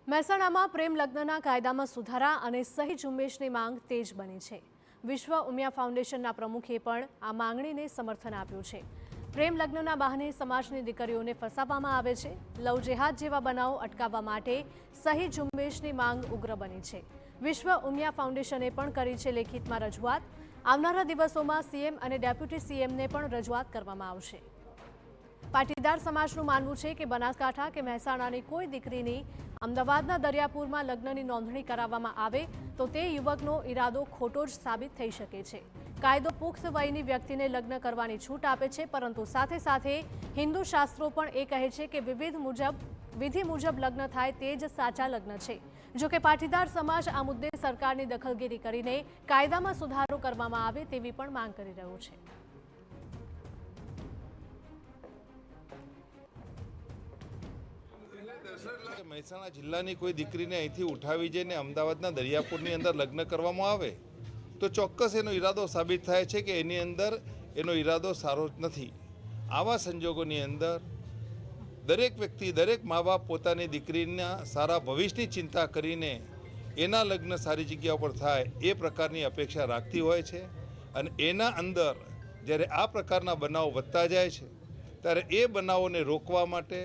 મહેસાણામાં પ્રેમ લગ્નના કાયદામાં સુધારા અને સહી ઝુંબેશની માંગ તેજ બની છે। વિશ્વ ઉમિયા ફાઉન્ડેશનના પ્રમુખે પણ આ માંગણીને સમર્થન આપ્યું છે। પ્રેમ લગ્નના બહાને સમાજની દીકરીઓને ફસાવવામાં આવે છે। લવ જેહાદ જેવા બનાવો અટકાવવા માટે સહી ઝુંબેશની માંગ ઉગ્ર બની છે। વિશ્વ ઉમિયા ફાઉન્ડેશને પણ કરી છે લેખિતમાં રજૂઆત। આવનારા દિવસોમાં સીએમ અને ડેપ્યુટી સીએમને પણ રજૂઆત કરવામાં આવશે। પાટીદાર સમાજનું માનવું છે કે બનાસકાંઠા કે મહેસાણાની કોઈ દીકરીની અમદાવાદના દરિયાપુરમાં લગ્નની નોંધણી કરાવવામાં આવે તો તે યુવકનો ઈરાદો ખોટો જ સાબિત થઈ શકે છે। કાયદો પુખ્ત વયની વ્યક્તિને લગ્ન કરવાની છૂટ આપે છે, પરંતુ સાથે સાથે હિન્દુ શાસ્ત્રો પણ એ કહે છે કે વિધિ મુજબ લગ્ન થાય તે જ સાચા લગ્ન છે। જો કે પાટીદાર સમાજ આ મુદ્દે સરકારની દખલગીરી કરીને કાયદામાં સુધારો કરવામાં આવે તેવી પણ માંગ કરી રહ્યું છે। મહેસાણા જિલ્લાની કોઈ દીકરીને અહીંથી ઉઠાવી જઈને અમદાવાદના દરિયાપુરની અંદર લગ્ન કરવામાં આવે તો ચોક્કસ એનો ઈરાદો સાબિત થાય છે કે એની અંદર એનો ઈરાદો સારો નથી। આવા સંજોગોની અંદર દરેક વ્યક્તિ, દરેક મા બાપ પોતાની દીકરીના સારા ભવિષ્યની ચિંતા કરીને એના લગ્ન સારી જગ્યા પર થાય એ પ્રકારની અપેક્ષા રાખતી હોય છે। અને એના અંદર જ્યારે આ પ્રકારના બનાવો વધતા જાય છે ત્યારે એ બનાવોને રોકવા માટે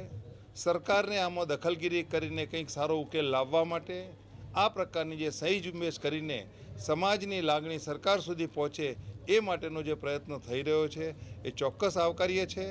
સરકારને આમાં દખલગીરી કરીને કંઈક સારો ઉકેલ લાવવા માટે આ પ્રકારની જે સહી ઝુંબેશ કરીને સમાજની લાગણી સરકાર સુધી પહોંચે એ માટેનો જે પ્રયત્ન થઈ રહ્યો છે એ ચોક્કસ આવકાર્ય છે।